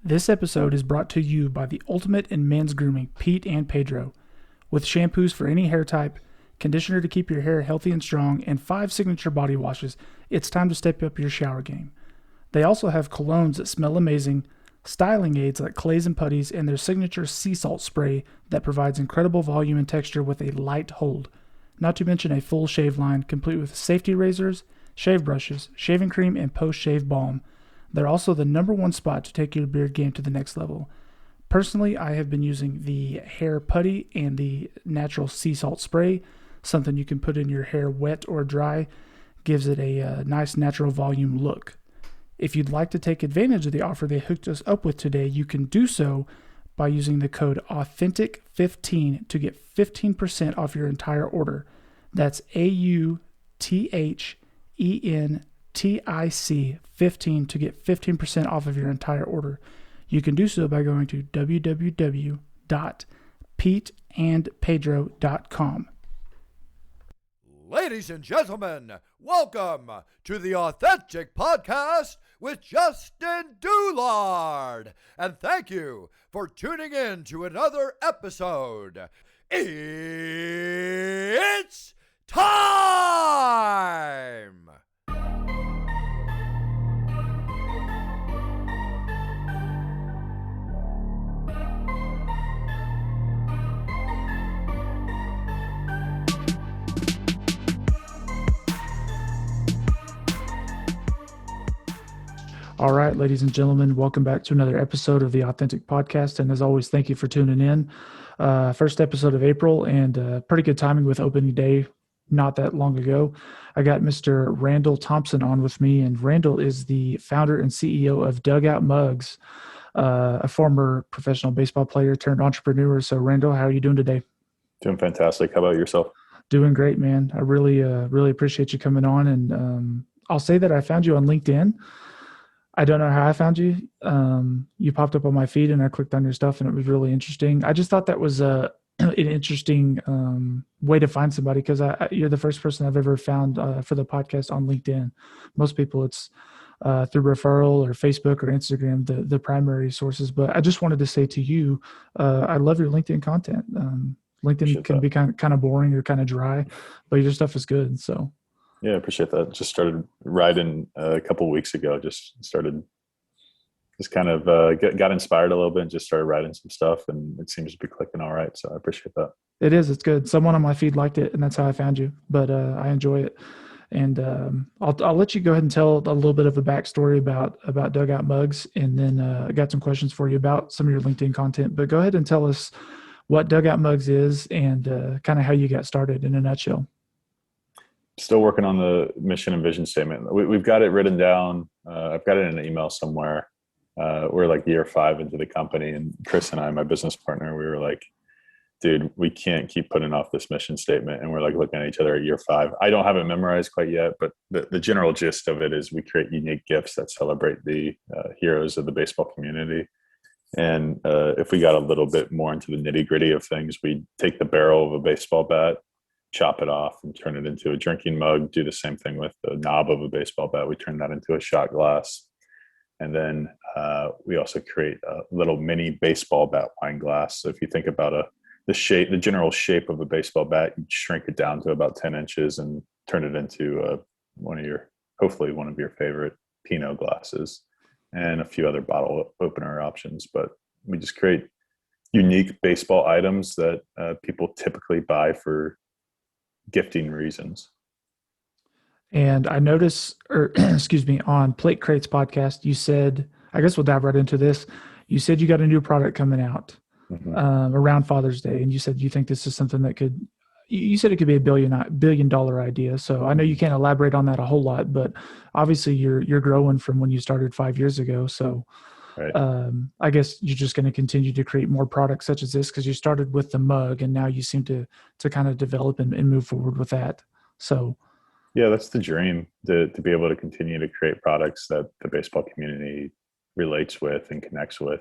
This episode is brought to you by the ultimate in men's grooming, Pete and Pedro. With shampoos for any hair type, conditioner to keep your hair healthy and strong, and 5 signature body washes, it's time to step up your shower game. They also have colognes that smell amazing, styling aids like clays and putties, and their signature sea salt spray that provides incredible volume and texture with a light hold. Not to mention a full shave line complete with safety razors, shave brushes, shaving cream, and post-shave balm. They're also the number one spot to take your beard game to the next level. Personally, I have been using the hair putty and the natural sea salt spray, something you can put in your hair wet or dry, gives it a nice natural volume look. If you'd like to take advantage of the offer they hooked us up with today, you can do so by using the code AUTHENTIC15 to get 15% off your entire order. That's AUTHENTIC 15 to get 15% off of your entire order. You can do so by going to www.peteandpedro.com. Ladies and gentlemen, welcome to the Authentic Podcast with Justin Doulard. And thank you for tuning in to another episode. It's time! All right, ladies and gentlemen, welcome back to another episode of the Authentic Podcast. And as always, thank you for tuning in. First episode of April, and pretty good timing with opening day not that long ago. I got Mr. Randall Thompson on with me, and Randall is the founder and CEO of Dugout Mugs, a former professional baseball player turned entrepreneur. So, Randall, how are you doing today? Doing fantastic. How about yourself? Doing great, man. I really appreciate you coming on. And I'll say that I found you on LinkedIn. I don't know how I found you. You popped up on my feed and I clicked on your stuff and it was really interesting. I just thought that was an interesting way to find somebody because you're the first person I've ever found for the podcast on LinkedIn. Most people it's through referral or Facebook or Instagram, the primary sources. But I just wanted to say to you, I love your LinkedIn content. LinkedIn can be kind of boring or kind of dry, but your stuff is good. So. Yeah, I appreciate that. Just started writing a couple of weeks ago. Just got inspired a little bit and just started writing some stuff, and it seems to be clicking all right. So I appreciate that. It is. It's good. Someone on my feed liked it, and that's how I found you. But I enjoy it, and I'll let you go ahead and tell a little bit of a backstory about Dugout Mugs, and then I got some questions for you about some of your LinkedIn content. But go ahead and tell us what Dugout Mugs is and kind of how you got started in a nutshell. Still working on the mission and vision statement. We've got it written down. I've got it in an email somewhere. We're like year 5 into the company, and Chris and I, my business partner, we were like, dude, we can't keep putting off this mission statement. And we're like looking at each other at year 5. I don't have it memorized quite yet, but the general gist of it is we create unique gifts that celebrate the heroes of the baseball community. And if we got a little bit more into the nitty gritty of things, we take the barrel of a baseball bat, chop it off and turn it into a drinking mug, do the same thing with the knob of a baseball bat. We turn that into a shot glass. And then we also create a little mini baseball bat wine glass. So if you think about the general shape of a baseball bat, you shrink it down to about 10 inches and turn it into hopefully one of your favorite Pinot glasses and a few other bottle opener options. But we just create unique baseball items that people typically buy for gifting reasons. And I noticed, on Plate Crates podcast, you said, I guess we'll dive right into this. You said you got a new product coming out around Father's Day, and you said you think this is something that you said it could be a billion dollar idea. So I know you can't elaborate on that a whole lot, but obviously you're growing from when you started 5 years ago. So right. I guess you're just going to continue to create more products such as this because you started with the mug and now you seem to kind of develop and move forward with that. So yeah, that's the dream, to be able to continue to create products that the baseball community relates with and connects with.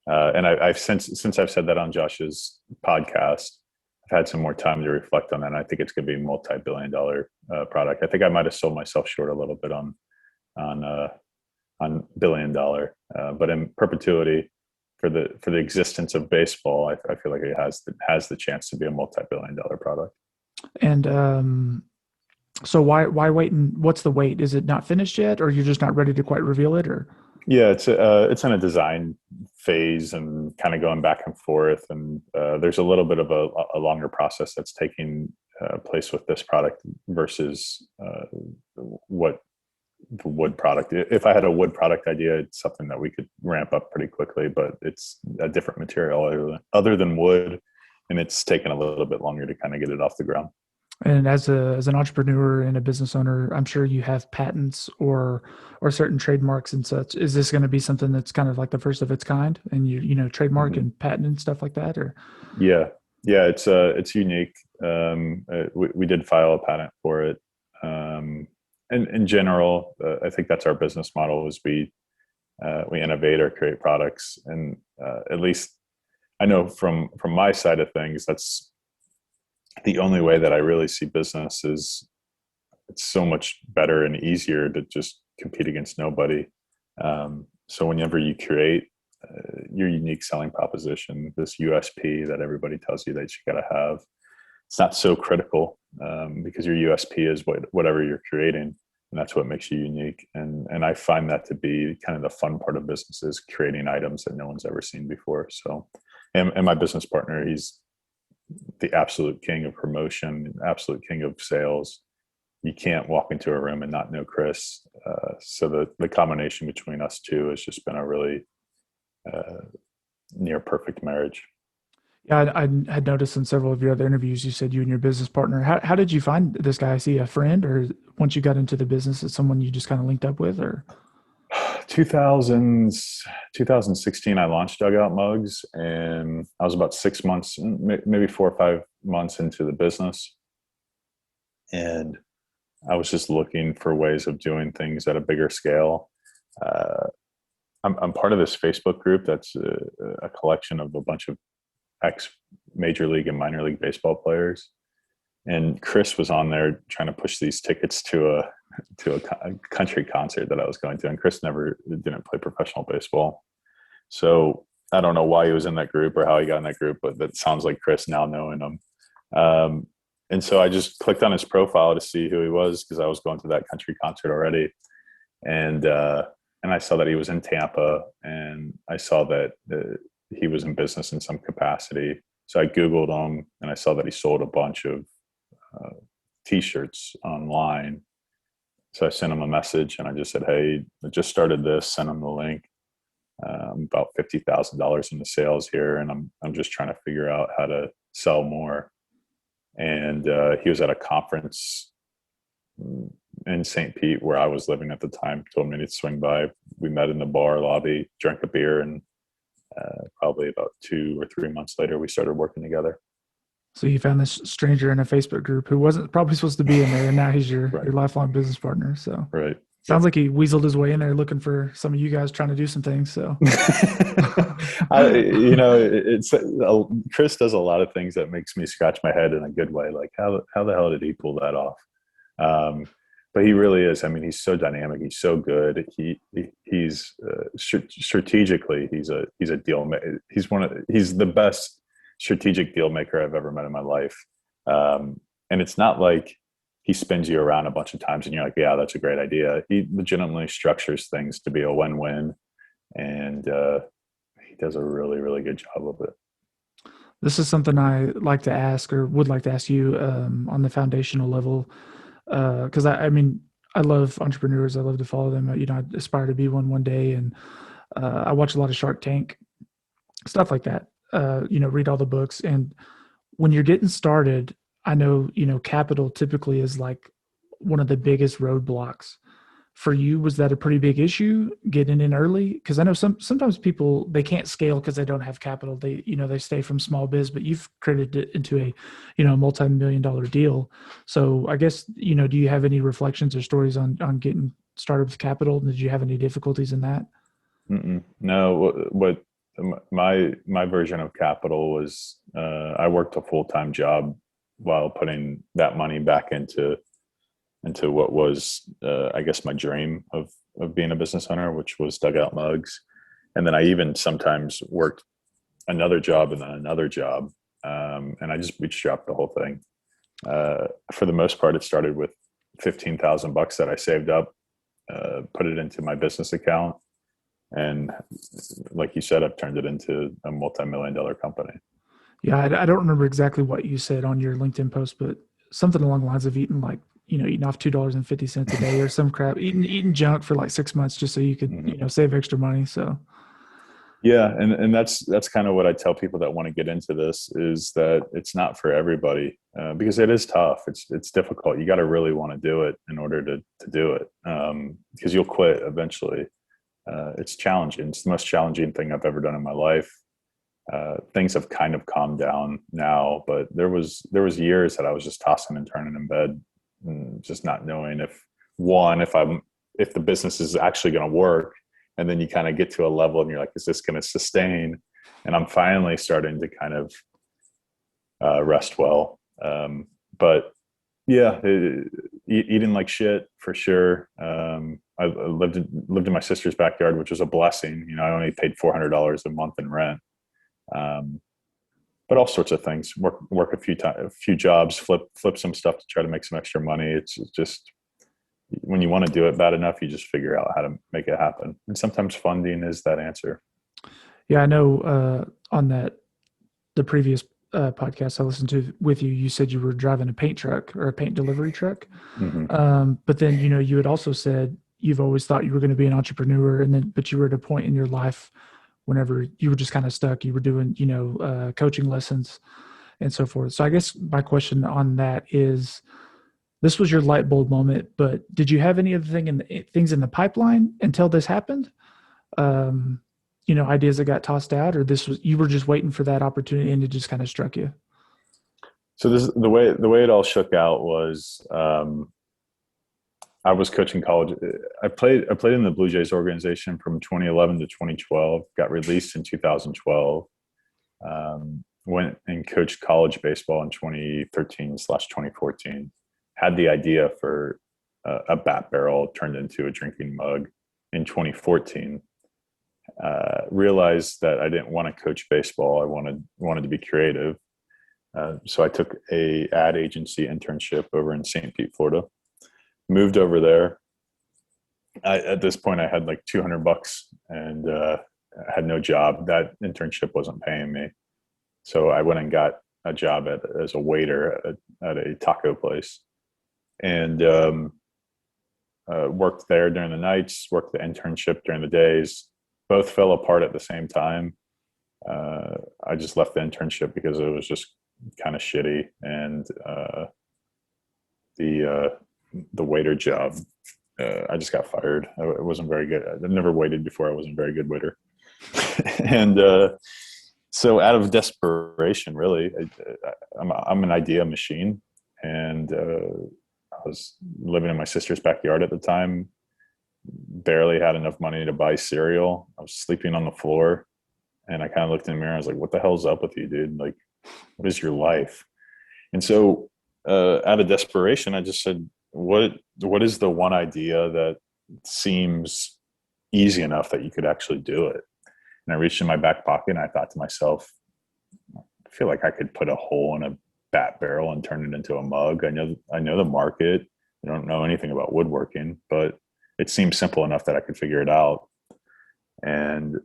And I've since I've said that on Josh's podcast, I've had some more time to reflect on that. And I think it's going to be a multi-billion-dollar product. I think I might have sold myself short a little bit on on $1 billion, but in perpetuity for the existence of baseball, I feel like it has the chance to be a multi-billion-dollar product. And so why wait? And what's the wait? Is it not finished yet, or you're just not ready to quite reveal it, or? Yeah, it's in a design phase and kind of going back and forth, and there's a little bit of a longer process that's taking place with this product versus what the wood product. If I had a wood product idea, it's something that we could ramp up pretty quickly, but it's a different material other than wood, and it's taken a little bit longer to kind of get it off the ground. And as an entrepreneur and a business owner, I'm sure you have patents or certain trademarks and such. Is this going to be something that's kind of like the first of its kind, and trademark Mm-hmm. and patent and stuff like that, or? Yeah, it's unique. We did file a patent for it. And in general, I think that's our business model: is we innovate or create products, and at least I know from my side of things, that's the only way that I really see business. Is it's so much better and easier to just compete against nobody. So whenever you create your unique selling proposition, this USP that everybody tells you that you got to have, it's not so critical, because your USP is whatever you're creating, and that's what makes you unique. And I find that to be kind of the fun part of business, is creating items that no one's ever seen before. So, and my business partner, he's the absolute king of promotion, absolute king of sales. You can't walk into a room and not know Chris. So the combination between us two has just been a really near perfect marriage. Yeah, I had noticed in several of your other interviews, you said you and your business partner. How did you find this guy? Is he a friend, or once you got into the business, it's someone you just kind of linked up with, or? 2016, I launched Dugout Mugs, and I was about 6 months, maybe 4 or 5 months into the business. And I was just looking for ways of doing things at a bigger scale. I'm part of this Facebook group that's a collection of a bunch of ex-major league and minor league baseball players. And Chris was on there trying to push these tickets to a country concert that I was going to. And Chris didn't play professional baseball. So I don't know why he was in that group or how he got in that group, but that sounds like Chris now knowing him. And so I just clicked on his profile to see who he was, because I was going to that country concert already. And I saw that he was in Tampa, and I saw that he was in business in some capacity. So I Googled him, and I saw that he sold a bunch of T-shirts online. So I sent him a message, and I just said, "Hey, I just started this. Send him the link. About $50,000 in the sales here, and I'm just trying to figure out how to sell more." And he was at a conference in St. Pete where I was living at the time. Told me to swing by. We met in the bar lobby, drank a beer, and probably about 2 or 3 months later, we started working together. So you found this stranger in a Facebook group who wasn't probably supposed to be in there, and now he's your lifelong business partner. So right. Sounds like he weaseled his way in there looking for some of you guys trying to do some things. So, Chris does a lot of things that makes me scratch my head in a good way. Like how the hell did he pull that off? But he really is. I mean, he's so dynamic. He's so good. He's strategically, he's a deal maker. He's the best strategic deal maker I've ever met in my life. And it's not like he spins you around a bunch of times and you're like, yeah, that's a great idea. He legitimately structures things to be a win-win. And he does a really, really good job of it. This is something I like to ask, or would like to ask you on the foundational level. Because I mean, I love entrepreneurs. I love to follow them. I aspire to be one day. And I watch a lot of Shark Tank, stuff like that. Read all the books. And when you're getting started, I know, capital typically is like one of the biggest roadblocks. For you, was that a pretty big issue getting in early? Because I know sometimes people, they can't scale because they don't have capital. They stay from small biz, but you've created it into a, multi-million-dollar deal. So I guess, do you have any reflections or stories on getting started with capital? Did you have any difficulties in that? No, what my version of capital was, I worked a full-time job while putting that money back into into what was, I guess, my dream of being a business owner, which was Dugout Mugs. And then I even sometimes worked another job and then another job. And I just bootstrapped the whole thing. For the most part, it started with $15,000 that I saved up, put it into my business account. And like you said, I've turned it into a multi-million-dollar company. Yeah, I don't remember exactly what you said on your LinkedIn post, but something along the lines of eating off $2.50 a day or some crap, eating junk for like 6 months just so you could, save extra money. So yeah, and that's kind of what I tell people that want to get into this, is that it's not for everybody, because it is tough. It's difficult. You got to really want to do it in order to do it, because you'll quit eventually. It's challenging. It's the most challenging thing I've ever done in my life. Things have kind of calmed down now, but there was years that I was just tossing and turning in bed, and just not knowing if the business is actually going to work. And then you kind of get to a level and you're like, is this going to sustain? And I'm finally starting to kind of rest well. But yeah, eating like shit for sure. I lived in my sister's backyard, which was a blessing. I only paid $400 a month in rent. But all sorts of things, work a few jobs, flip some stuff to try to make some extra money. It's just, when you want to do it bad enough, you just figure out how to make it happen. And sometimes funding is that answer. Yeah, I know on the previous podcast I listened to with you, you said you were driving a paint truck or a paint delivery truck. Mm-hmm. But then, you had also said you've always thought you were going to be an entrepreneur, but you were at a point in your life whenever you were just kind of stuck. You were doing, coaching lessons and so forth. So I guess my question on that is, this was your light bulb moment, but did you have any other things in the pipeline until this happened? Ideas that got tossed out, or you were just waiting for that opportunity and it just kind of struck you? So the way it all shook out was, I was coaching college. I played in the Blue Jays organization from 2011 to 2012. Got released in 2012. Went and coached college baseball in 2013/2014. Had the idea for a bat barrel turned into a drinking mug in 2014. Realized that I didn't want to coach baseball. I wanted to be creative. So I took a ad agency internship over in St. Pete, Florida. Moved over there. At this point, I had like $200 and had no job. That internship wasn't paying me. So I went and got a job as a waiter at a taco place. And worked there during the nights, worked the internship during the days. Both fell apart at the same time. I just left the internship because it was just kind of shitty. And the waiter job, I just got fired. I wasn't very good. I've never waited before. I wasn't a very good waiter. And so out of desperation, really, I'm an idea machine. And I was living in my sister's backyard at the time, barely had enough money to buy cereal. I was sleeping on the floor, and I kind of looked in the mirror. I was like, what the hell's up with you, dude? Like, what is your life? And so out of desperation, I just said, what is the one idea that seems easy enough that you could actually do it? And I reached in my back pocket and I thought to myself, I feel like I could put a hole in a bat barrel and turn it into a mug. I know the market. I don't know anything about woodworking, but it seemed simple enough that I could figure it out. And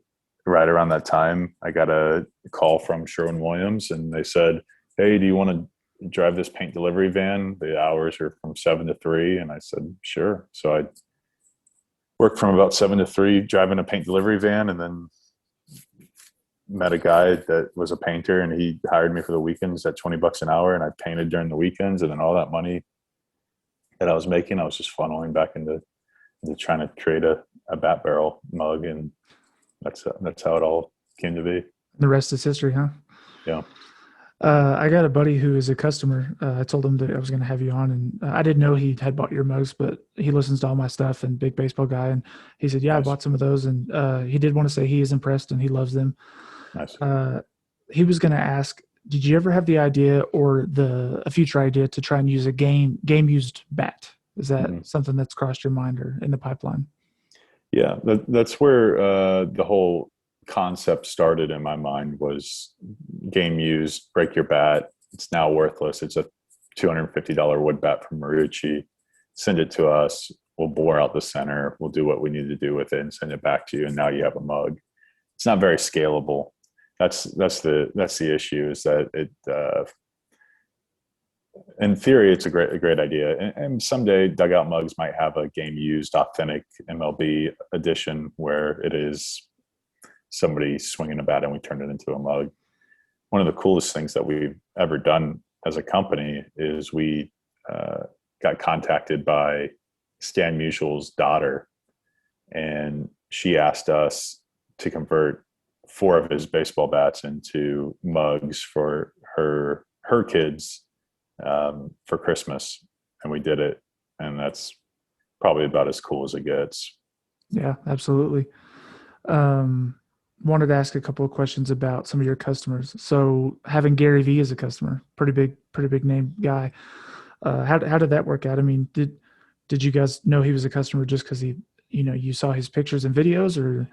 right around that time, I got a call from Sherwin-Williams, and they said, hey, do you want to drive this paint delivery van? The hours are from 7 to 3. And I said, sure. So I worked from about 7 to 3 driving a paint delivery van, and then met a guy that was a painter, and he hired me for the weekends at $20 an hour. And I painted during the weekends, and then all that money that I was making, I was just funneling back into trying to create a bat barrel mug. And that's how it all came to be. The rest is history, huh? Yeah. I got a buddy who is a customer. I told him that I was going to have you on, and I didn't know he had bought your mugs, but he listens to all my stuff and big baseball guy. And he said, yeah, nice. I bought some of those. And he did want to say he is impressed and he loves them. Nice. He was going to ask, did you ever have the idea or a future idea to try and use a game used bat? Is that Mhm. something that's crossed your mind or in the pipeline? Yeah, that's where the whole concept started in my mind was game used, break your bat. It's now worthless. It's a $250 wood bat from Marucci. Send it to us. We'll bore out the center. We'll do what we need to do with it and send it back to you. And now you have a mug. It's not very scalable. That's the issue is that it in theory, it's a great idea. And someday Dugout Mugs might have a game used authentic MLB edition where it is somebody swinging a bat and we turn it into a mug. One of the coolest things that we've ever done as a company is we got contacted by Stan Musial's daughter, and she asked us to convert 4 of his baseball bats into mugs for her kids for Christmas, and we did it, and that's probably about as cool as it gets. Yeah, absolutely. Wanted to ask a couple of questions about some of your customers. So having Gary Vee as a customer, pretty big name guy. How did that work out? I mean, did you guys know he was a customer just because you saw his pictures and videos, or?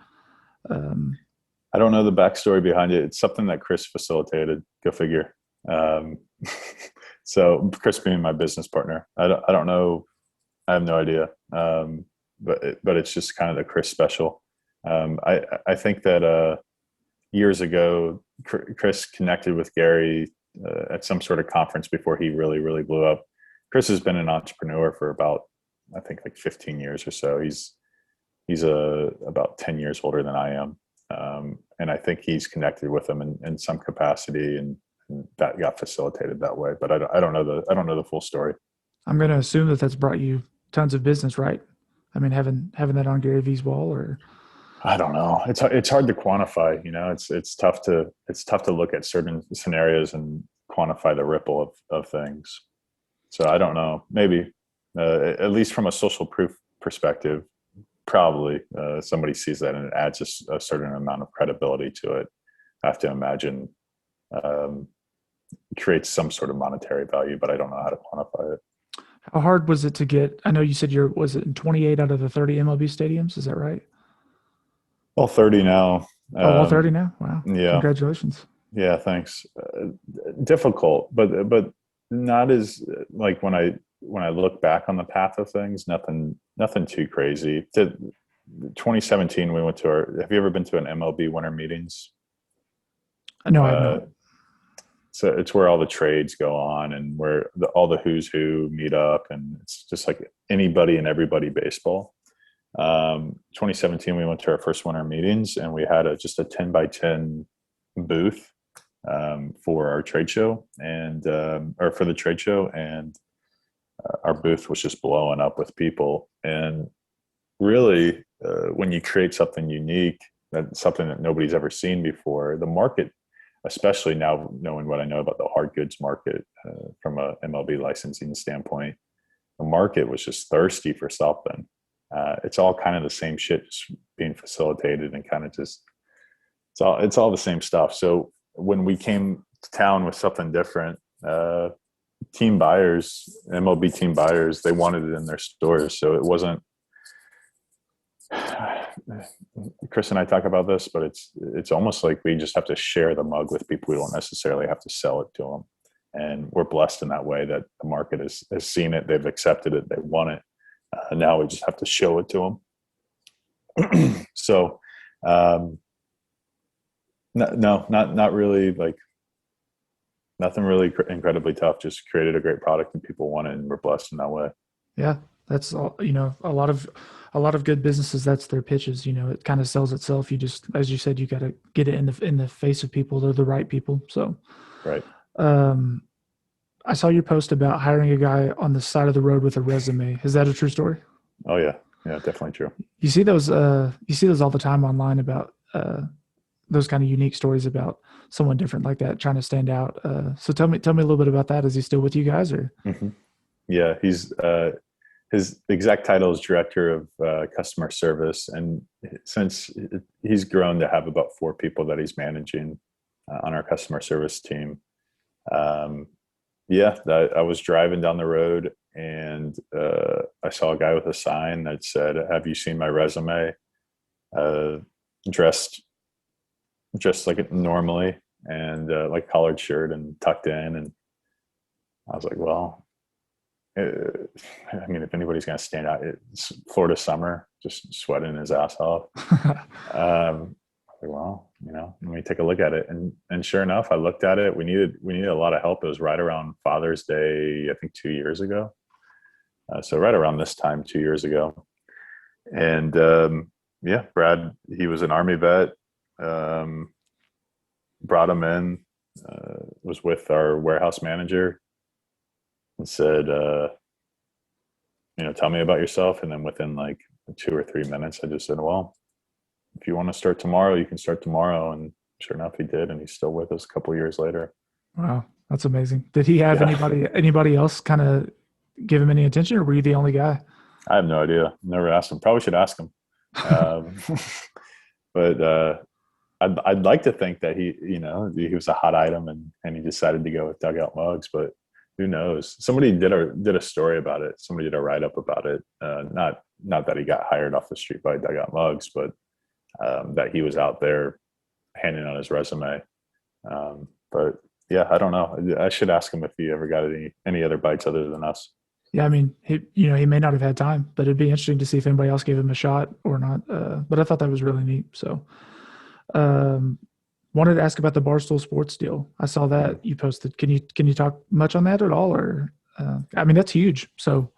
I don't know the backstory behind it. It's something that Chris facilitated. Go figure. Um, so Chris being my business partner, I don't know. I have no idea. But it's just kind of the Chris special. I think that years ago, Chris connected with Gary at some sort of conference before he really blew up. Chris has been an entrepreneur for about, I think, like 15 years or so. He's about 10 years older than I am. And I think he's connected with them in some capacity, and that got facilitated that way. But I don't know the full story. I'm going to assume that that's brought you tons of business, right? I mean, having that on Gary Vee's wall, or? I don't know. It's hard to quantify. It's tough to look at certain scenarios and quantify the ripple of things. So I don't know. Maybe at least from a social proof perspective, probably somebody sees that and it adds a certain amount of credibility to it. I have to imagine creates some sort of monetary value, but I don't know how to quantify it. How hard was it to get? I know you said was it in 28 out of the 30 MLB stadiums? Is that right? Well, 30 now. All 30 now. Wow! Yeah. Congratulations. Yeah. Thanks. Difficult, but not as like when I look back on the path of things, nothing too crazy. 2017, we went to have you ever been to an MLB winter meetings? No, I have not. So it's where all the trades go on and where all the who's who meet up, and it's just like anybody and everybody baseball. 2017, we went to our first winter meetings, and we had just a 10 by 10 booth for our trade show or for the trade show, and our booth was just blowing up with people. And really, when you create something unique, that's something that nobody's ever seen before, the market, especially now knowing what I know about the hard goods market from a MLB licensing standpoint, the market was just thirsty for something. It's all kind of the same shit just being facilitated, and kind of just it's all the same stuff. So when we came to town with something different, team buyers, MLB team buyers, they wanted it in their stores. So it wasn't. Chris and I talk about this, but it's almost like we just have to share the mug with people. We don't necessarily have to sell it to them, and we're blessed in that way that the market has seen it, they've accepted it, they want it. Now we just have to show it to them. So, no, not really. Like nothing really incredibly tough. Just created a great product and people want it, and we're blessed in that way. Yeah, that's all. A lot of good businesses, that's their pitches. It kind of sells itself. You just, as you said, you got to get it in the face of people. They're the right people. So, right. I saw your post about hiring a guy on the side of the road with a resume. Is that a true story? Oh yeah, definitely true. You see those all the time online about those kind of unique stories about someone different like that trying to stand out. So tell me a little bit about that. Is he still with you guys, or? Mm-hmm. Yeah, he's his exact title is director of customer service, and since he's grown to have about 4 people that he's managing on our customer service team. I was driving down the road and I saw a guy with a sign that said, "Have you seen my resume?" Dressed just like it normally, and like collared shirt and tucked in, and I was like, well, I mean, if anybody's going to stand out, it's Florida summer, just sweating his ass off. Well, let me take a look at it. And sure enough, I looked at it. We needed a lot of help. It was right around Father's Day, I think 2 years ago. So right around this time, 2 years ago. And Brad, he was an Army vet, brought him in, was with our warehouse manager and said, tell me about yourself. And then within like 2 or 3 minutes, I just said, well, if you want to start tomorrow, you can start tomorrow. And sure enough, he did. And he's still with us a couple of years later. Wow. That's amazing. Did he have anybody else kind of give him any attention, or were you the only guy? I have no idea. Never asked him. Probably should ask him. But I'd like to think that he was a hot item and he decided to go with Dugout Mugs, but who knows? Somebody did a story about it. Somebody did a write-up about it. Not that he got hired off the street by Dugout Mugs, but that he was out there handing out his resume. But yeah, I don't know. I should ask him if he ever got any other bites other than us. Yeah, I mean, he may not have had time, but it'd be interesting to see if anybody else gave him a shot or not. But I thought that was really neat. So, wanted to ask about the Barstool Sports deal. I saw that you posted. Can you talk much on that at all? Or, I mean, that's huge. So,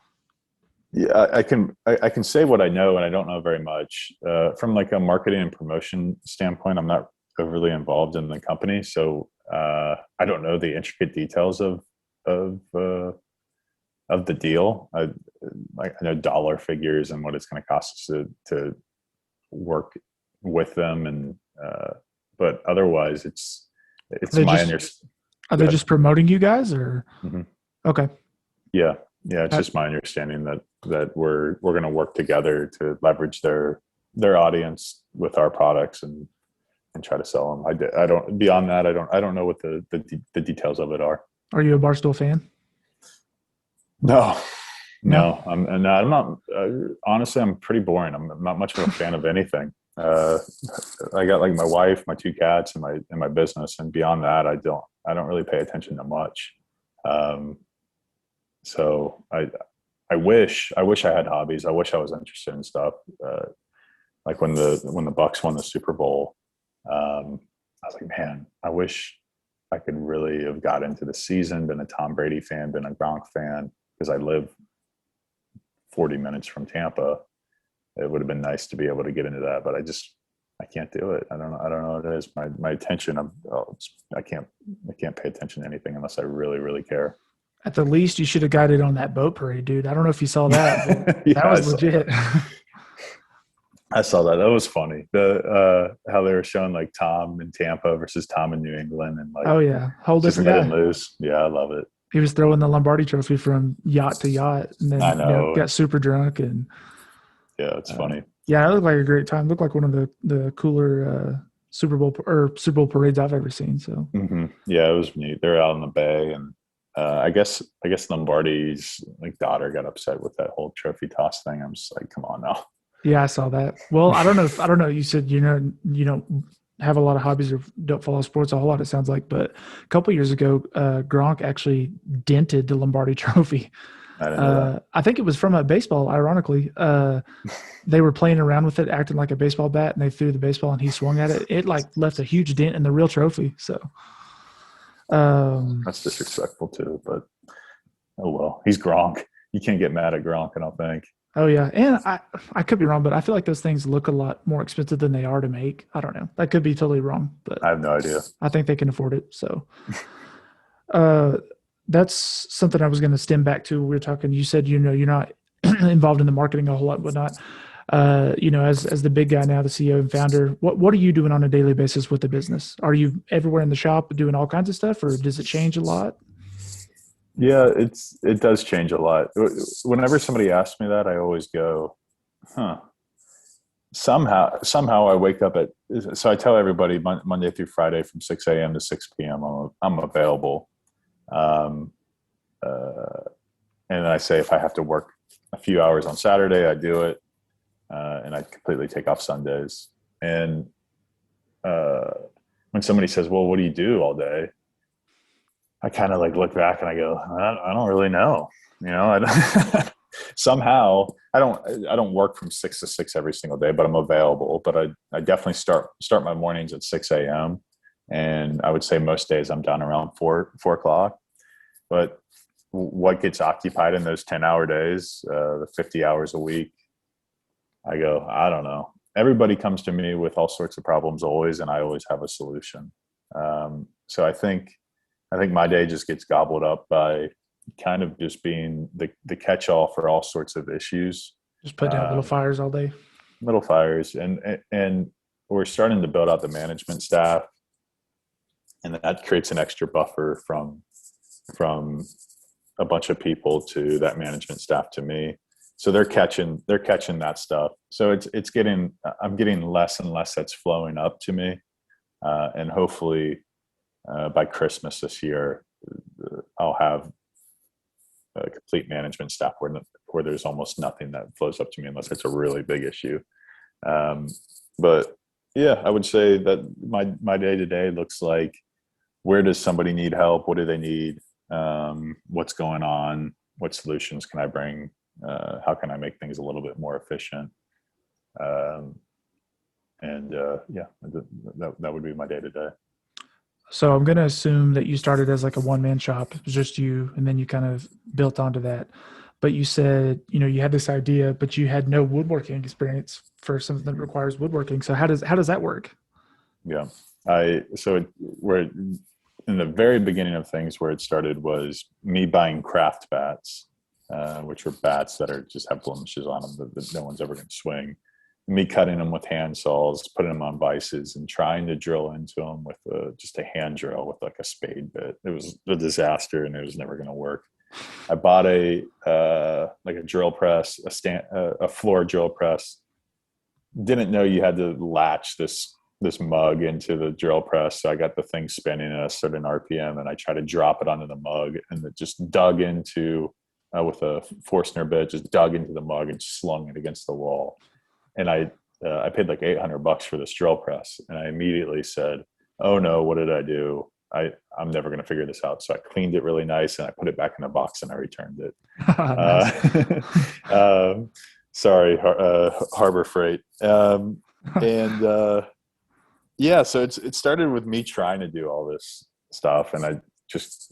yeah, I can say what I know, and I don't know very much. From like a marketing and promotion standpoint, I'm not overly involved in the company, so I don't know the intricate details of the deal. I know dollar figures and what it's going to cost us to work with them, and but otherwise, it's my understanding. Are they just promoting you guys, or? Mm-hmm. Okay. Yeah. It's just my understanding that we're going to work together to leverage their audience with our products and try to sell them. I don't, beyond that, I don't know what the details of it are. Are you a Barstool fan? No. I'm not. Honestly, I'm pretty boring. I'm not much of a fan of anything. I got like my wife, my 2 cats, and my business, and beyond that, I don't really pay attention to much. So I wish I had hobbies. I wish I was interested in stuff. Like when the Bucks won the Super Bowl, I was like, man, I wish I could really have got into the season, been a Tom Brady fan, been a Gronk fan, because I live 40 minutes from Tampa. It would have been nice to be able to get into that, but I can't do it. I don't know what it is. My attention, I can't pay attention to anything unless I really, really care. At the least, you should have guided on that boat parade, dude. I don't know if you saw that. Yeah, that was legit. I saw that. That was funny. How they were showing like Tom in Tampa versus Tom in New England, and like, oh yeah, whole different guy. Lose. Yeah, I love it. He was throwing the Lombardi Trophy from yacht to yacht, and then I know. Got super drunk, and yeah, it's funny. Yeah, it looked like a great time. It looked like one of the cooler Super Bowl parades I've ever seen. So yeah, it was neat. They're out in the bay, and I guess Lombardi's like daughter got upset with that whole trophy toss thing. I'm just like, come on now. Yeah, I saw that. Well, I don't know. You said you don't have a lot of hobbies or don't follow sports a whole lot. It sounds like, but a couple of years ago, Gronk actually dented the Lombardi Trophy. I didn't know that. I think it was from a baseball. Ironically, they were playing around with it, acting like a baseball bat, and they threw the baseball, and he swung at it. It like left a huge dent in the real trophy. So that's disrespectful too. But oh well, he's Gronk. You can't get mad at Gronk, I don't think. Oh yeah, and I could be wrong, but I feel like those things look a lot more expensive than they are to make. I don't know. That could be totally wrong, but I have no idea. I think they can afford it. So, that's something I was going to stem back to. We were talking. You said you're not involved in the marketing a whole lot, whatnot. As the big guy now, the CEO and founder, what are you doing on a daily basis with the business? Are you everywhere in the shop doing all kinds of stuff, or does it change a lot? Yeah, it does change a lot. Whenever somebody asks me that, I always go, Somehow I wake up so I tell everybody Monday through Friday from 6 a.m. to 6 p.m. I'm available. And then I say, if I have to work a few hours on Saturday, I do it. And I completely take off Sundays. And when somebody says, well, what do you do all day? I kind of like look back and I go, I don't really know. Somehow I don't work from 6 to 6 every single day, but I'm available. But I definitely start my mornings at 6 a.m. And I would say most days I'm done around 4 o'clock. But what gets occupied in those 10-hour days, the 50 hours a week, I go, I don't know. Everybody comes to me with all sorts of problems always, and I always have a solution. So I think my day just gets gobbled up by kind of just being the catch-all for all sorts of issues. Just put out little fires all day. Little fires. And we're starting to build out the management staff, and that creates an extra buffer from a bunch of people to that management staff to me. So they're catching that stuff. So I'm getting less and less that's flowing up to me. And hopefully by Christmas this year, I'll have a complete management staff where there's almost nothing that flows up to me unless it's a really big issue. But yeah, I would say that my day-to-day looks like, where does somebody need help? What do they need? What's going on? What solutions can I bring? How can I make things a little bit more efficient? That would be my day-to-day. So I'm going to assume that you started as like a one-man shop. It was just you, and then you kind of built onto that. But you said, you had this idea, but you had no woodworking experience for something that requires woodworking. So how does that work? Yeah. We're in the very beginning of things, where it started was me buying craft bats, which are bats that just have blemishes on them that no one's ever going to swing. Me cutting them with hand saws, putting them on vices, and trying to drill into them with just a hand drill with like a spade bit. It was a disaster, and it was never going to work. I bought a drill press, a floor drill press. Didn't know you had to latch this mug into the drill press. So I got the thing spinning at a certain RPM, and I tried to drop it onto the mug, and it just dug into, with a Forstner bit, just dug into the mug and slung it against the wall. And I paid like $800 for this drill press. And I immediately said, oh no, what did I do? I'm never going to figure this out. So I cleaned it really nice, and I put it back in the box, and I returned it. Sorry, Harbor Freight. So it started with me trying to do all this stuff, and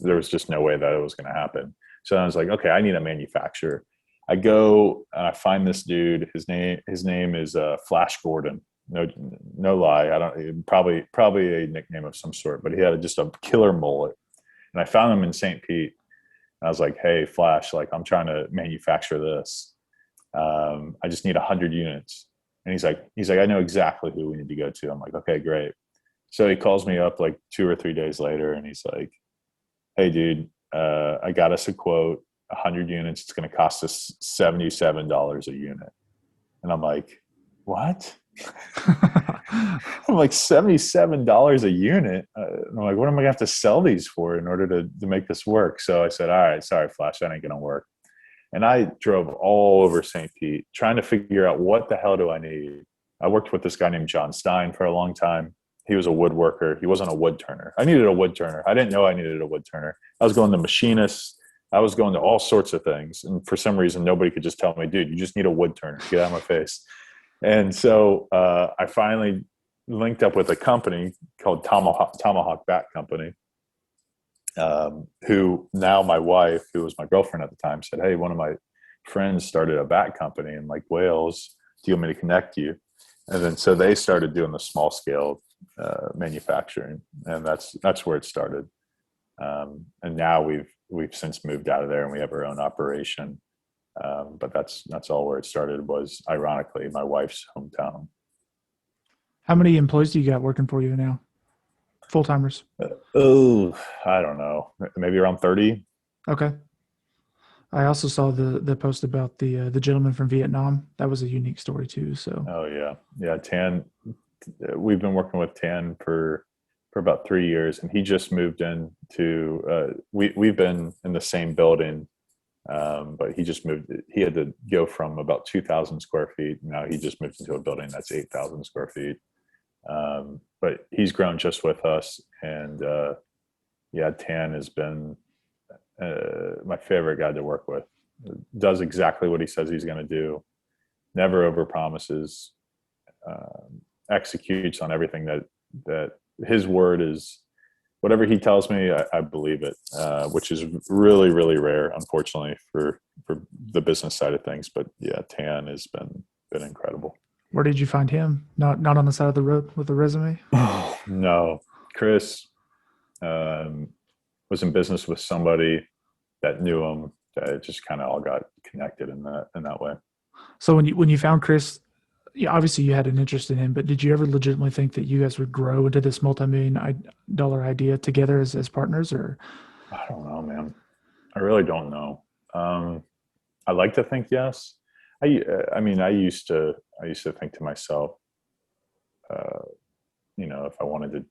there was just no way that it was going to happen. So I was like, okay, I need a manufacturer. I go and I find this dude. His name is Flash Gordon. No lie. Probably a nickname of some sort, but he had just a killer mullet. And I found him in St. Pete. And I was like, hey, Flash, like, I'm trying to manufacture this. I just need 100 units. And he's like, I know exactly who we need to go to. I'm like, okay, great. So he calls me up like 2 or 3 days later, and he's like, hey, dude, I got us a quote, 100 units. It's going to cost us $77 a unit. And I'm like, what? I'm like, $77 a unit? I'm like, what am I going to have to sell these for in order to make this work? So I said, all right, sorry, Flash, that ain't going to work. And I drove all over St. Pete trying to figure out, what the hell do I need? I worked with this guy named John Stein for a long time. He was a woodworker. He wasn't a wood turner. I needed a wood turner. I didn't know I needed a wood turner. I was going to machinists. I was going to all sorts of things. And for some reason, nobody could just tell me, dude, you just need a wood turner. Get out of my face. And so I finally linked up with a company called Tomahawk Bat Company, who now my wife, who was my girlfriend at the time, said, hey, one of my friends started a bat company in like Wales. Do you want me to connect you? And then so they started doing the small scale manufacturing, and that's where it started. And now we've since moved out of there, and we have our own operation. But that's all where it started, was ironically my wife's hometown. How many employees do you got working for you now? Full-timers? I don't know. Maybe around 30. Okay. I also saw the post about the gentleman from Vietnam. That was a unique story too. So. Oh yeah. Tan. We've been working with Tan for about 3 years, and he just moved in to. We've been in the same building But he just moved. He had to go from about 2,000 square feet. Now he just moved into a building that's 8,000 square feet. But he's grown just with us. And yeah, Tan has been my favorite guy to work with. Does exactly what he says he's going to do. Never over promises. Executes on everything that his word is. Whatever he tells me, I believe it, which is really, really rare, unfortunately, for the business side of things. But yeah, Tan has been incredible. Where did you find him? Not on the side of the road with a resume? Oh, no. Chris was in business with somebody that knew him. That it just kind of all got connected in that way. So when you found Chris, yeah, obviously you had an interest in him, but did you ever legitimately think that you guys would grow into this multi-million-dollar idea together as partners? Or I don't know, man. I really don't know. I like to think yes. I mean, I used to think to myself, if I wanted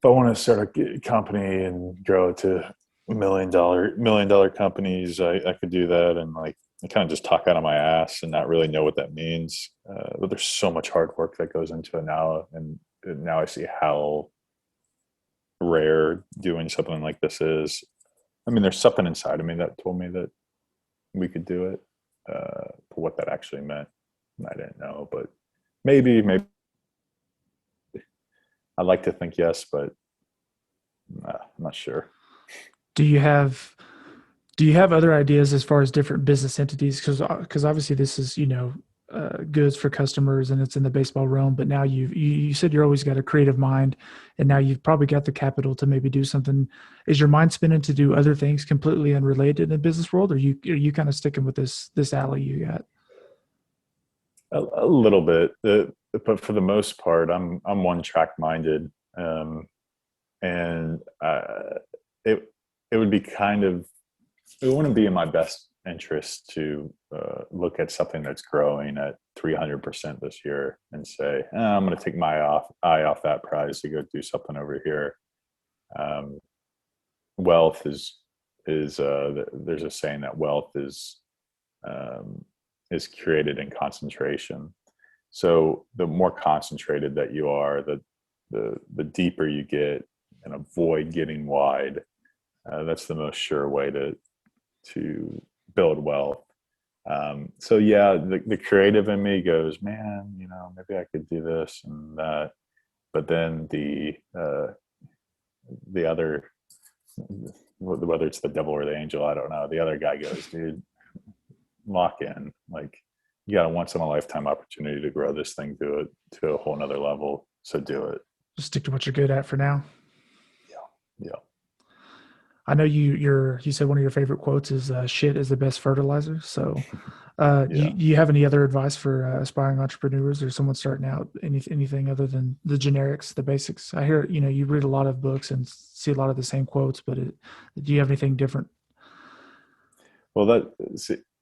to start a company and grow it to million dollar companies, I could do that. And like, I kind of just talk out of my ass and not really know what that means. But there's so much hard work that goes into it now. And now I see how rare doing something like this is. I mean, there's something inside of me that told me that we could do it. What that actually meant, I didn't know, but maybe I'd like to think yes, but I'm not sure. do you have other ideas as far as different business entities? Because obviously this is goods for customers and it's in the baseball realm. But now you said you're always got a creative mind, and now you've probably got the capital to maybe do something. Is your mind spinning to do other things completely unrelated in the business world, or are you kind of sticking with this alley you got? A little bit, but for the most part, I'm one track minded, and it would be it wouldn't be in my best interest to look at something that's growing at 300% this year and say, I'm going to take my eye off that prize to go do something over here. Wealth is there's a saying that wealth is created in concentration. So the more concentrated that you are, the deeper you get and avoid getting wide. That's the most sure way to build wealth. So yeah, the creative in me goes, man, maybe I could do this and that. But then the other, whether it's the devil or the angel, I don't know. The other guy goes, dude, lock in. Like, you got a once in a lifetime opportunity to grow this thing to a whole nother level. So do it. Just stick to what you're good at for now. Yeah. I know you said one of your favorite quotes is shit is the best fertilizer. So do you have any other advice for aspiring entrepreneurs or someone starting out, anything other than the generics, the basics? I hear, you read a lot of books and see a lot of the same quotes, but do you have anything different? Well,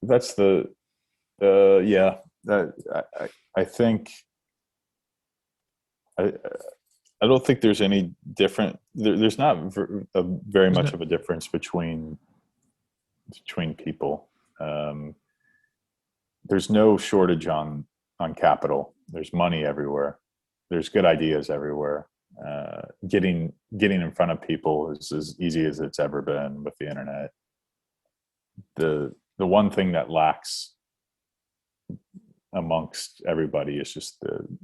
that's the, that I think, I don't think there's any different. There's not very much of a difference between people. There's no shortage on capital. There's money everywhere. There's good ideas everywhere. Getting in front of people is as easy as it's ever been with the internet. The one thing that lacks amongst everybody is just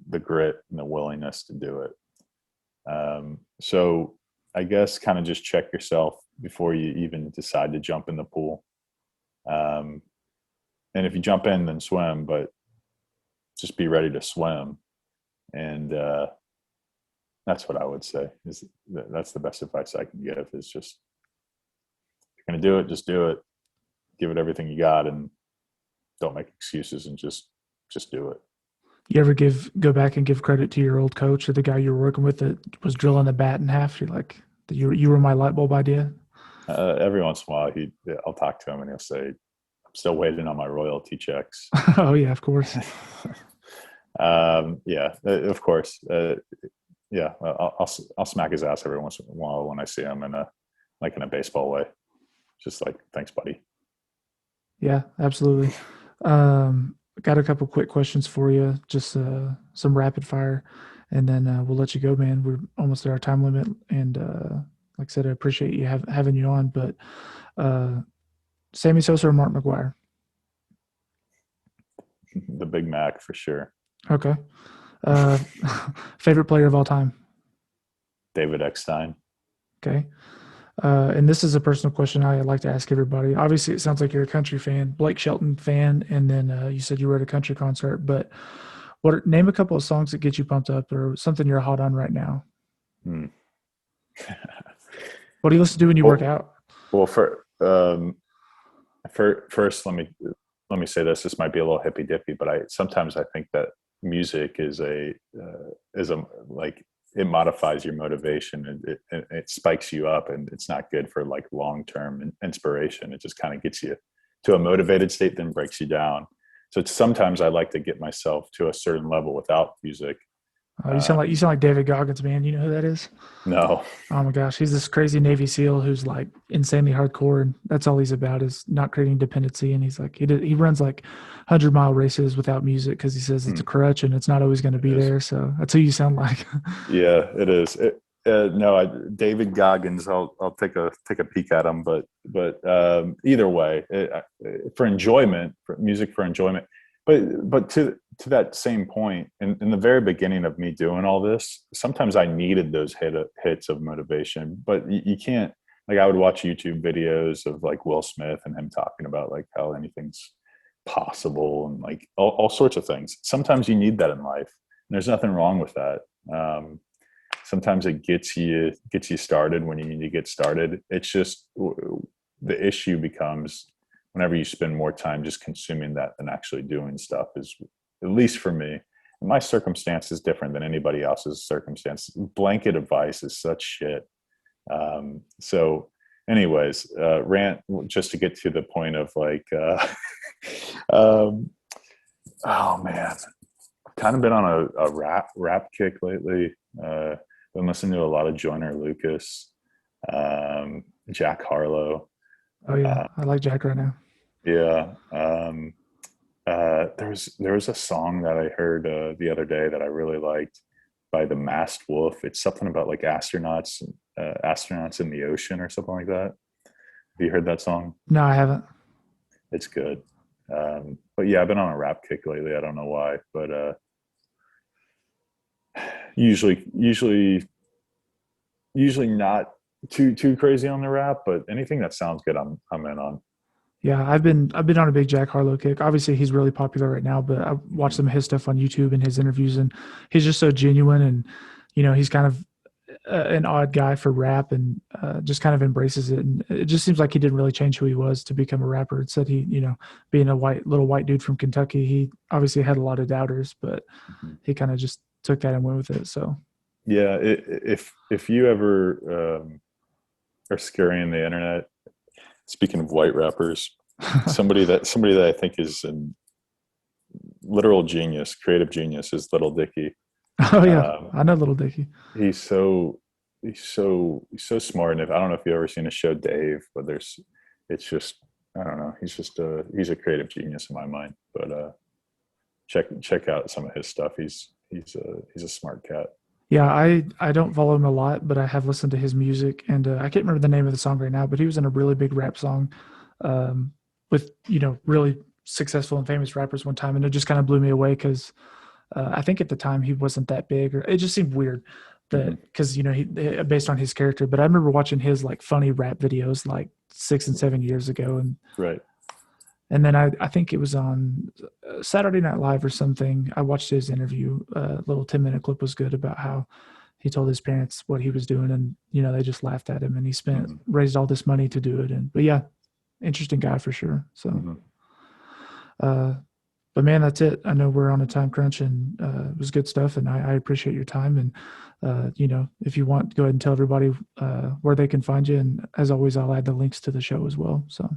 the grit and the willingness to do it. So I guess kind of just check yourself before you even decide to jump in the pool. And if you jump in, then swim, but just be ready to swim. And that's what I would say. That's the best advice I can give, is just, if you're going to do it, just do it. Give it everything you got and don't make excuses, and just do it. You ever go back and give credit to your old coach or the guy you were working with that was drilling the bat in half? You're like, you were my light bulb idea. Every once in a while, I'll talk to him and he'll say, "I'm still waiting on my royalty checks." Oh yeah, of course. Yeah, of course. Yeah, I'll smack his ass every once in a while when I see him in a baseball way. just like, thanks, buddy. Yeah, absolutely. Got a couple quick questions for you, just some rapid fire, and then we'll let you go, man. We're almost at our time limit, and like I said, I appreciate you having you on. But Sammy Sosa or Mark McGuire? The Big Mac for sure. Okay. Uh, favorite player of all time? David Eckstein. Okay. And this is a personal question I like to ask everybody. Obviously, it sounds like you're a country fan, Blake Shelton fan, and then you said you were at a country concert. But name a couple of songs that get you pumped up, or something you're hot on right now? What do you listen to when you work out? Well, first, let me say this. This might be a little hippy dippy, but sometimes I think that music is like, it modifies your motivation, and it spikes you up, and it's not good for like long-term inspiration. It just kind of gets you to a motivated state, then breaks you down. So sometimes I like to get myself to a certain level without music. Oh, you sound like David Goggins, man. You know who that is? No. Oh my gosh, he's this crazy Navy SEAL who's like insanely hardcore, and that's all he's about, is not creating dependency. And he's like, he runs like 100-mile races without music because he says it's a crutch and it's not always going to be there. So that's who you sound like. Yeah, it is. David Goggins. I'll take a peek at him, but either way, for enjoyment, for music for enjoyment. But to that same point, in the very beginning of me doing all this, sometimes I needed those hits of motivation. But you can't, like, I would watch YouTube videos of like Will Smith and him talking about like how anything's possible and like all sorts of things. Sometimes you need that in life, and there's nothing wrong with that. Sometimes it gets you started when you need to get started. It's just, the issue becomes whenever you spend more time just consuming that than actually doing stuff. Is, at least for me, my circumstance is different than anybody else's circumstance. Blanket advice is such shit. So anyways, rant, just to get to the point of like, oh man, I've kind of been on a rap kick lately. Been listening to a lot of Joyner Lucas, Jack Harlow. Oh yeah, I like Jack right now. Yeah. There was a song that I heard the other day that I really liked by the Masked Wolf. It's something about like astronauts in the ocean or something like that. Have you heard that song? No, I haven't. It's good. But yeah, I've been on a rap kick lately. I don't know why, but usually not too crazy on the rap, but anything that sounds good, I'm in on. Yeah, I've been on a big Jack Harlow kick. Obviously, he's really popular right now, but I watched some of his stuff on YouTube and his interviews, and he's just so genuine. And he's kind of an odd guy for rap, and just kind of embraces it. And it just seems like he didn't really change who he was to become a rapper. It said he, being a little white dude from Kentucky, he obviously had a lot of doubters, but he kind of just took that and went with it. So yeah, if you ever are scouring the internet, speaking of white rappers, somebody that I think is a literal genius, creative genius, is Little Dicky. Oh yeah, I know Little Dicky. He's so smart. And I don't know if you've ever seen a show Dave, but it's just, I don't know. He's a creative genius in my mind. But check out some of his stuff. He's a smart cat. Yeah, I don't follow him a lot, but I have listened to his music, and I can't remember the name of the song right now, but he was in a really big rap song with, really successful and famous rappers one time, and it just kind of blew me away because I think at the time he wasn't that big, or it just seemed weird that because, he based on his character. But I remember watching his like funny rap videos like 6 and 7 years ago, and right. And then I think it was on Saturday Night Live or something. I watched his interview. A little 10-minute clip was good about how he told his parents what he was doing, and they just laughed at him. And he raised all this money to do it. But yeah, interesting guy for sure. So, but man, that's it. I know we're on a time crunch, and it was good stuff. And I appreciate your time. And if you want, go ahead and tell everybody where they can find you. And as always, I'll add the links to the show as well. So,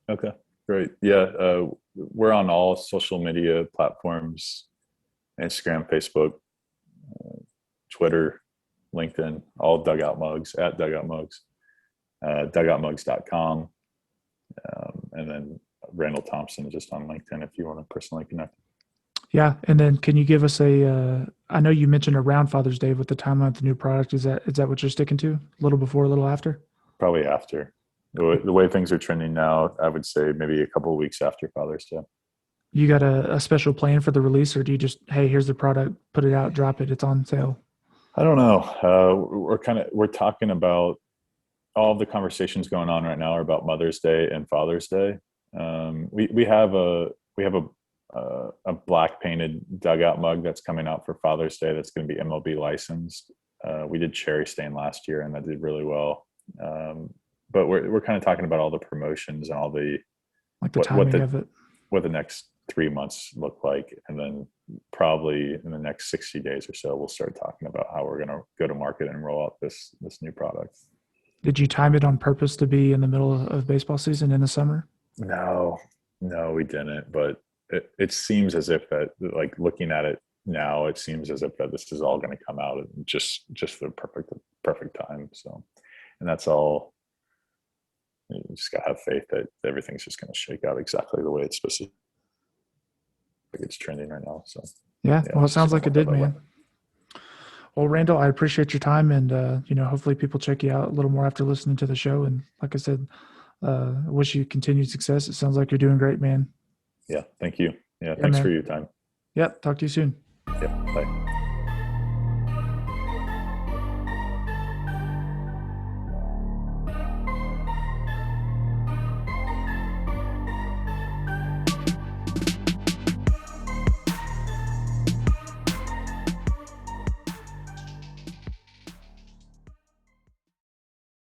okay. Great. Yeah. We're on all social media platforms, Instagram, Facebook, Twitter, LinkedIn, all Dugout Mugs, at Dugout Mugs, dugoutmugs.com. And then Randall Thompson just on LinkedIn if you want to personally connect. Yeah. And then can you give us I know you mentioned around Father's Day with the timeline of the new product. Is that what you're sticking to? A little before, a little after? Probably after. The way things are trending now, I would say maybe a couple of weeks after Father's Day. You got a special plan for the release, or do you just, hey, here's the product, put it out, drop it, it's on sale? I don't know. We're talking about all of the conversations going on right now are about Mother's Day and Father's Day. We have a black painted dugout mug that's coming out for Father's Day. That's going to be MLB licensed. We did cherry stain last year and that did really well. But we're kind of talking about all the promotions and all the timing of it, what the next 3 months look like, and then probably in the next 60 days or so, we'll start talking about how we're going to go to market and roll out this new product. Did you time it on purpose to be in the middle of baseball season in the summer? No, we didn't. But it seems as if that, like looking at it now, it seems as if that this is all going to come out at just the perfect time. So, and that's all. You just gotta have faith that everything's just going to shake out exactly the way it's supposed to. It's trending right now. So yeah, well, it sounds like it did, man. Well, Randall, I appreciate your time, and hopefully people check you out a little more after listening to the show. And like I said, I wish you continued success. It sounds like you're doing great, man. Yeah, thank you. Yeah, thanks for your time. Yeah, talk to you soon. Yeah, bye.